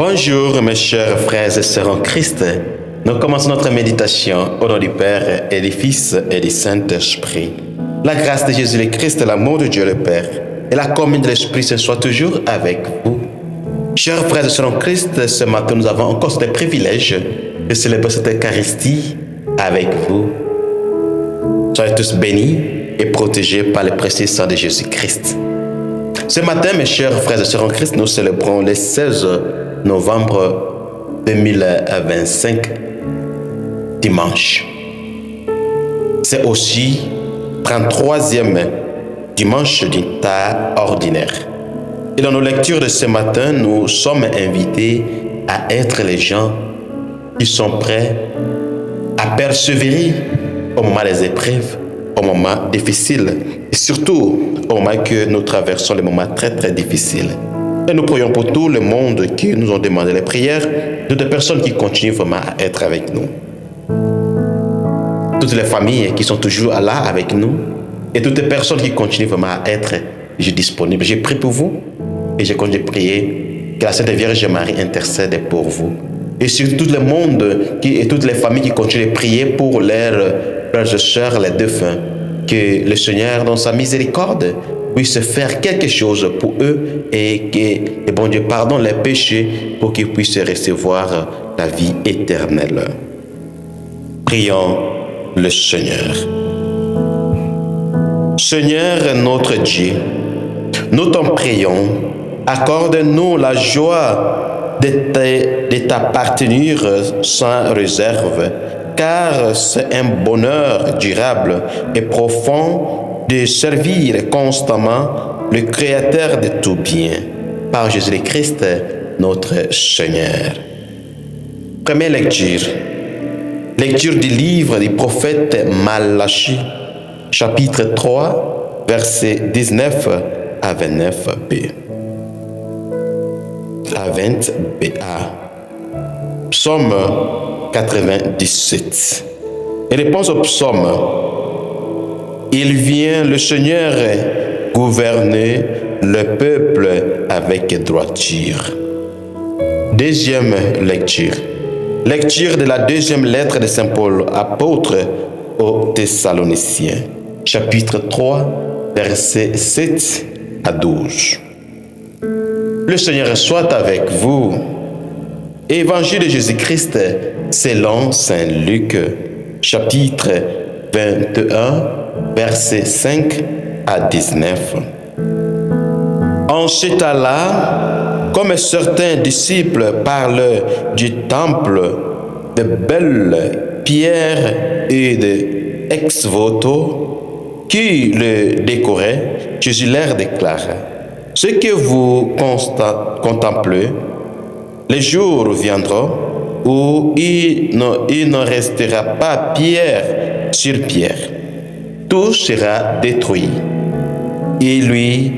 Bonjour mes chers frères et sœurs en Christ. Nous commençons notre méditation au nom du Père et du Fils et du Saint-Esprit. La grâce de Jésus le Christ, l'amour de Dieu le Père et la communion de l'Esprit Saint soit toujours avec vous. Chers frères et sœurs en Christ, ce matin nous avons encore ce privilège de célébrer cette Eucharistie avec vous. Soyez tous bénis et protégés par le précieux sang de Jésus-Christ. Ce matin, mes chers frères et sœurs en Christ, nous célébrons le 16 novembre 2025, dimanche. C'est aussi 33e dimanche du temps ordinaire. Et dans nos lectures de ce matin, nous sommes invités à être les gens qui sont prêts à persévérer au moment des épreuves, au moment difficile, et surtout au moment que nous traversons les moments très très difficiles. Et nous prions pour tout le monde qui nous ont demandé les prières, toutes les personnes qui continuent vraiment à être avec nous. Toutes les familles qui sont toujours là avec nous, et toutes les personnes qui continuent vraiment à être disponibles. J'ai prié pour vous, et j'ai continué de prier que la Sainte Vierge Marie intercède pour vous. Et sur tout le monde et toutes les familles qui continuent de prier pour leurs frères et sœurs, les défunts, que le Seigneur, dans sa miséricorde, puisse faire quelque chose pour eux et que le bon Dieu pardonne les péchés pour qu'ils puissent recevoir la vie éternelle. Prions le Seigneur. Seigneur notre Dieu, nous t'en prions, accorde-nous la joie de t'appartenir sans réserve, car c'est un bonheur durable et profond de servir constamment le Créateur de tout bien, par Jésus-Christ, notre Seigneur. Première lecture. Lecture du livre du prophète Malachie, chapitre 3, versets 19 à 29b. À 20b. Psaume 97. Et réponse au psaume. Il vient le Seigneur gouverner le peuple avec droiture. Deuxième lecture. Lecture de la deuxième lettre de Saint Paul, apôtre aux Thessaloniciens, chapitre 3, versets 7 à 12. Le Seigneur soit avec vous. Évangile de Jésus-Christ selon Saint Luc, chapitre 21, versets 5 à 19. En ce temps-là, comme certains disciples parlent du temple, de belles pierres et de ex-voto qui le décoraient, Jésus leur déclara: ce que vous contemplez, les jours viendront où il ne restera pas pierre sur pierre. Tout sera détruit. Ils lui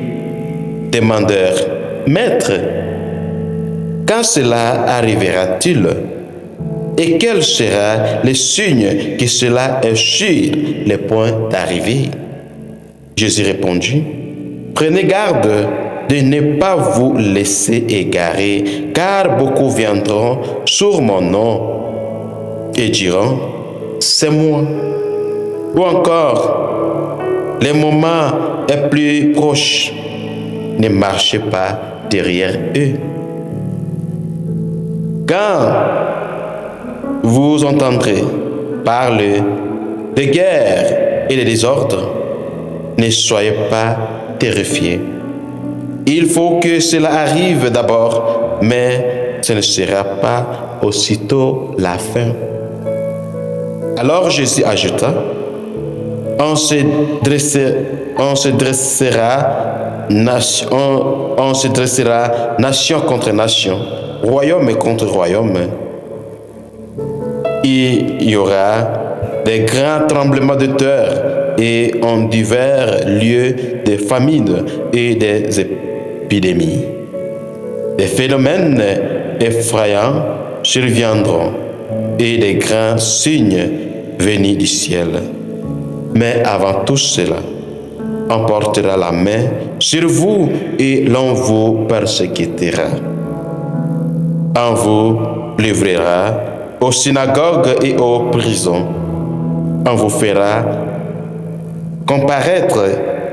demandèrent: Maître, quand cela arrivera-t-il? Et quel sera le signe que cela est sur le point d'arriver? Jésus répondit: Prenez garde de ne pas vous laisser égarer, car beaucoup viendront sur mon nom et diront: c'est moi. Ou encore, le moment est plus proche, ne marchez pas derrière eux. Quand vous entendrez parler de guerre et de désordre, ne soyez pas terrifiés. Il faut que cela arrive d'abord, mais ce ne sera pas aussitôt la fin. Alors Jésus ajouta: on se dressera nation contre nation, royaume contre royaume. Il y aura des grands tremblements de terre et en divers lieux des famines et des épidémies. Des phénomènes effrayants surviendront et des grands signes venus du ciel. Mais avant tout cela, on portera la main sur vous et l'on vous persécutera. On vous livrera aux synagogues et aux prisons. On vous fera comparaître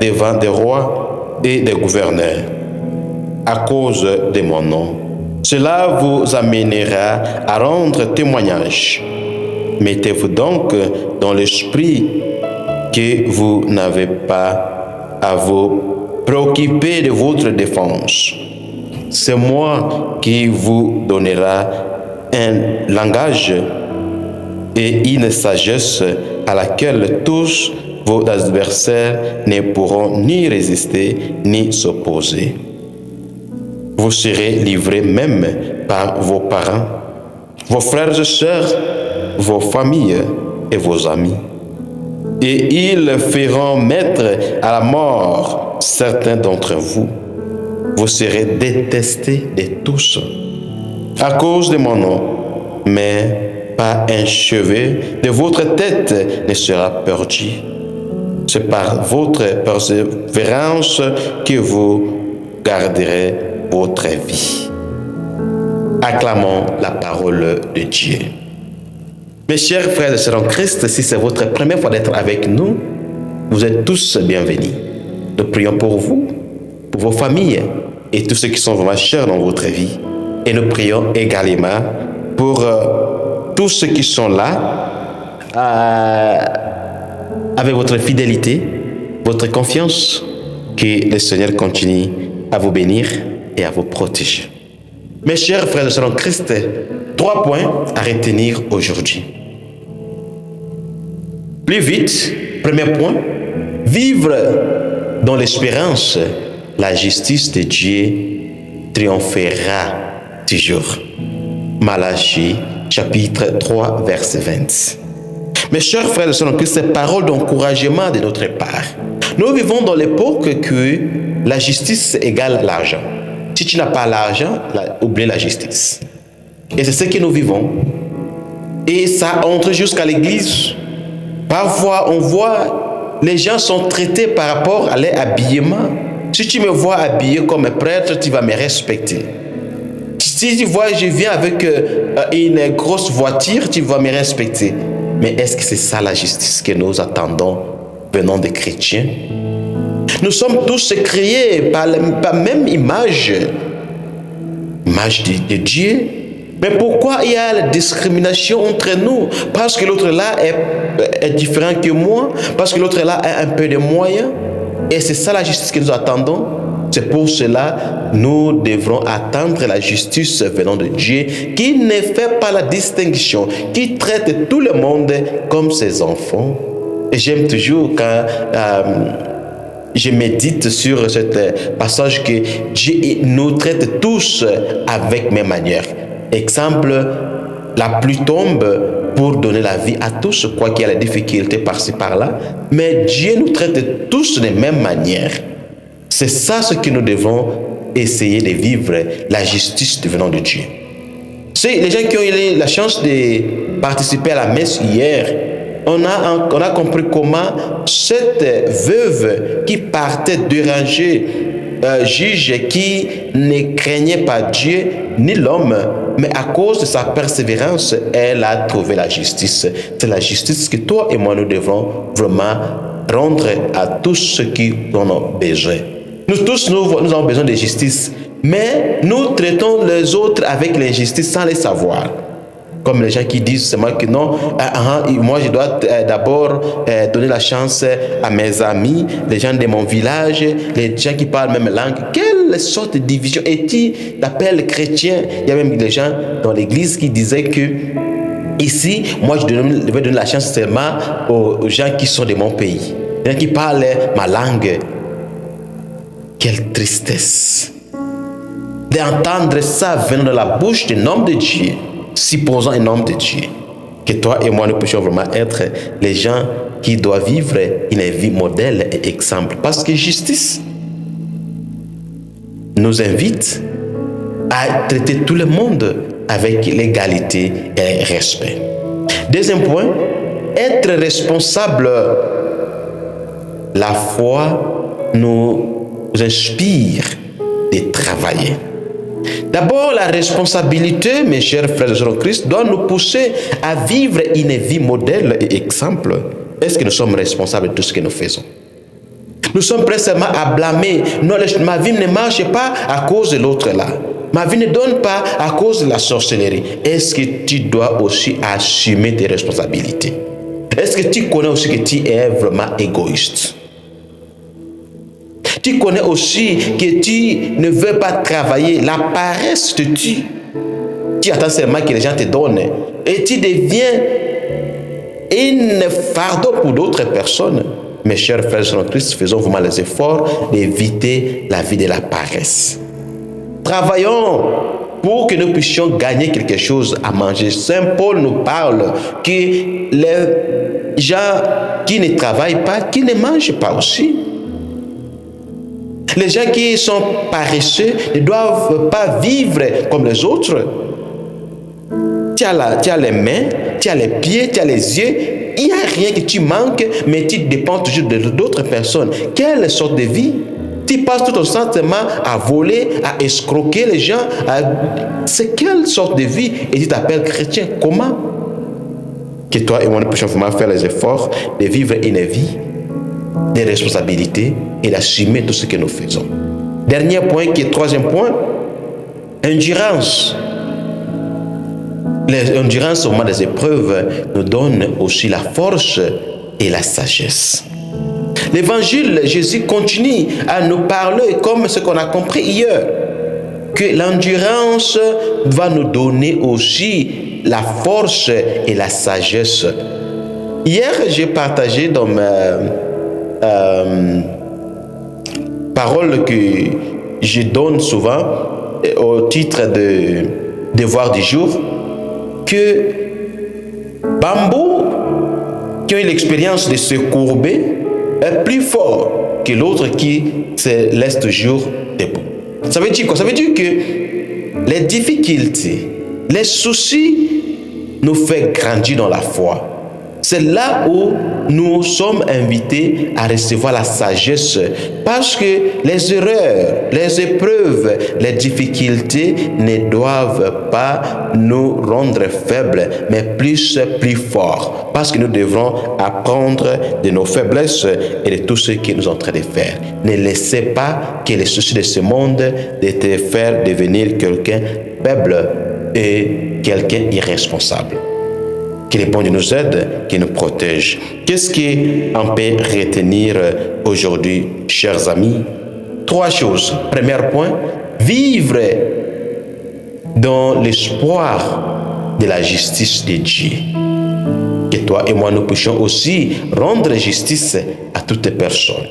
devant des rois et des gouverneurs à cause de mon nom. Cela vous amènera à rendre témoignage. Mettez-vous donc dans l'esprit que vous n'avez pas à vous préoccuper de votre défense. C'est moi qui vous donnera un langage et une sagesse à laquelle tous vos adversaires ne pourront ni résister ni s'opposer. Vous serez livrés même par vos parents, vos frères et sœurs, vos familles et vos amis. Et ils feront mettre à la mort certains d'entre vous. Vous serez détestés de tous à cause de mon nom, mais pas un cheveu de votre tête ne sera perdu. C'est par votre persévérance que vous garderez votre vie. Acclamons la parole de Dieu. Mes chers frères et sœurs en Christ, si c'est votre première fois d'être avec nous, vous êtes tous bienvenus. Nous prions pour vous, pour vos familles et tous ceux qui sont vraiment chers dans votre vie. Et nous prions également pour tous ceux qui sont là avec votre fidélité, votre confiance, que le Seigneur continue à vous bénir et à vous protéger. Mes chers frères et sœurs en Christ, 3 points à retenir aujourd'hui. Plus vite, premier point, vivre dans l'espérance, la justice de Dieu triomphera toujours. Malachie, chapitre 3, verset 20. Mes chers frères et sœurs en Christ, ces paroles d'encouragement de notre part. Nous vivons dans l'époque que la justice égale l'argent. Si tu n'as pas l'argent, oublie la justice. Et c'est ce que nous vivons. Et ça entre jusqu'à l'église. Parfois, on voit les gens sont traités par rapport à leur habillement. Si tu me vois habillé comme un prêtre, tu vas me respecter. Si tu vois, je viens avec une grosse voiture, tu vas me respecter. Mais est-ce que c'est ça la justice que nous attendons venant des chrétiens? Nous sommes tous créés par la même image de Dieu. Mais pourquoi il y a la discrimination entre nous? Parce que l'autre là est différent que moi, parce que l'autre là a un peu de moyens. Et c'est ça la justice que nous attendons. C'est pour cela que nous devrons attendre la justice venant de Dieu, qui ne fait pas la distinction, qui traite tout le monde comme ses enfants. Et j'aime toujours quand je médite sur ce passage que Dieu nous traite tous avec mes manières. Exemple, la pluie tombe pour donner la vie à tous, quoi qu'il y ait la difficulté par-ci par-là. Mais Dieu nous traite tous de même manière. C'est ça ce que nous devons essayer de vivre, la justice venant de Dieu. C'est les gens qui ont eu la chance de participer à la messe hier. On a compris comment cette veuve qui partait déranger juge qui ne craignait pas Dieu ni l'homme, mais à cause de sa persévérance, elle a trouvé la justice. C'est la justice que toi et moi nous devons vraiment rendre à tous ceux qui en ont besoin. Nous tous, nous avons besoin de justice, mais nous traitons les autres avec l'injustice sans les savoir. Comme les gens qui disent seulement que non, moi je dois d'abord donner la chance à mes amis, les gens de mon village, les gens qui parlent même langue. Quelle sorte de division? Et tu t'appelles chrétien? Il y a même des gens dans l'église qui disaient que ici, moi je devais donner la chance seulement aux gens qui sont de mon pays, les gens qui parlent ma langue. Quelle tristesse d'entendre ça venant de la bouche d'un homme de Dieu. Supposons un homme de Dieu, que toi et moi nous puissions vraiment être les gens qui doivent vivre une vie modèle et exemple. Parce que justice nous invite à traiter tout le monde avec l'égalité et le respect. Deuxième point, être responsable. La foi nous inspire de travailler. D'abord, la responsabilité, mes chers frères et sœurs en Christ, doit nous pousser à vivre une vie modèle et exemple. Est-ce que nous sommes responsables de tout ce que nous faisons? Nous sommes prêts seulement à blâmer. Non, ma vie ne marche pas à cause de l'autre là. Ma vie ne donne pas à cause de la sorcellerie. Est-ce que tu dois aussi assumer tes responsabilités? Est-ce que tu connais aussi que tu es vraiment égoïste? Tu connais aussi que tu ne veux pas travailler. La paresse te tue. Tu attends seulement que les gens te donnent. Et tu deviens un fardeau pour d'autres personnes. Mes chers frères et sœurs en Christ, faisons vraiment les efforts d'éviter la vie de la paresse. Travaillons pour que nous puissions gagner quelque chose à manger. Saint Paul nous parle que les gens qui ne travaillent pas, qui ne mangent pas aussi. Les gens qui sont paresseux ne doivent pas vivre comme les autres. Tu as les mains, tu as les pieds, tu as les yeux. Il n'y a rien que tu manques, mais tu dépends toujours d'autres personnes. Quelle sorte de vie? Tu passes tout ton sentiment à voler, à escroquer les gens. C'est quelle sorte de vie? Et tu t'appelles chrétien. Comment? Que toi et moi, nous puissions vraiment faire les efforts de vivre une vie, des responsabilités et d'assumer tout ce que nous faisons. Dernier point, qui est troisième point, endurance. L'endurance au moment des épreuves nous donne aussi la force et la sagesse. L'évangile, Jésus continue à nous parler comme ce qu'on a compris hier, que l'endurance va nous donner aussi la force et la sagesse. Hier, j'ai partagé dans ma parole que je donne souvent au titre de devoir du jour, que Bambou, qui a eu l'expérience de se courber, est plus fort que l'autre qui se laisse toujours debout. Ça veut dire quoi? Ça veut dire que les difficultés, les soucis nous font grandir dans la foi. C'est là où nous sommes invités à recevoir la sagesse, parce que les erreurs, les épreuves, les difficultés ne doivent pas nous rendre faibles, mais plus forts, parce que nous devrons apprendre de nos faiblesses et de tout ce que nous sommes en train de faire. Ne laissez pas que les soucis de ce monde te fassent devenir quelqu'un faible et quelqu'un irresponsable. Que le bon Dieu nous aide, qu'il nous protège. Qu'est-ce qu'on peut retenir aujourd'hui, chers amis? 3 choses. Premier point, vivre dans l'espoir de la justice de Dieu. Que toi et moi, nous puissions aussi rendre justice à toutes les personnes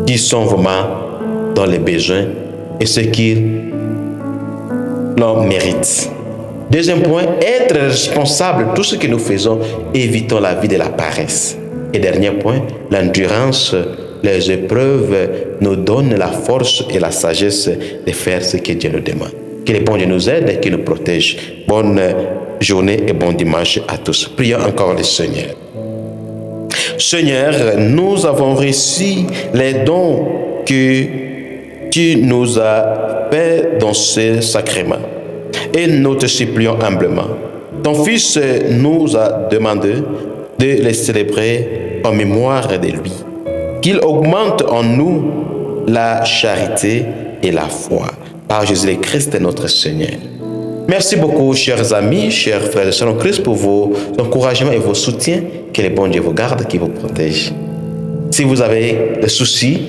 qui sont vraiment dans les besoins et ce qu'ils méritent. Deuxième point, être responsable de tout ce que nous faisons, évitons la vie de la paresse. Et dernier point, l'endurance, les épreuves nous donnent la force et la sagesse de faire ce que Dieu nous demande. Que le bon Dieu nous aide et qu'il nous protège. Bonne journée et bon dimanche à tous. Prions encore le Seigneur. Seigneur, nous avons reçu les dons que tu nous as faits dans ce sacrement. Et nous te supplions humblement. Ton Fils nous a demandé de les célébrer en mémoire de lui. Qu'il augmente en nous la charité et la foi. Par Jésus-Christ notre Seigneur. Merci beaucoup, chers amis, chers frères et sœurs en Christ, pour vos encouragements et vos soutiens. Que le bon Dieu vous garde, qu'il vous protège. Si vous avez des soucis,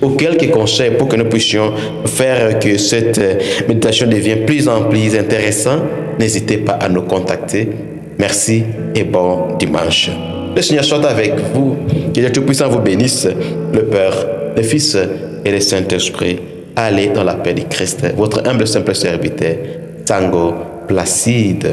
ou quelques conseils pour que nous puissions faire que cette méditation devienne plus en plus intéressante, n'hésitez pas à nous contacter. Merci et bon dimanche. Le Seigneur soit avec vous. Que Dieu Tout-Puissant vous bénisse, le Père, le Fils et le Saint-Esprit. Allez dans la paix du Christ. Votre humble simple serviteur, Tango Placide.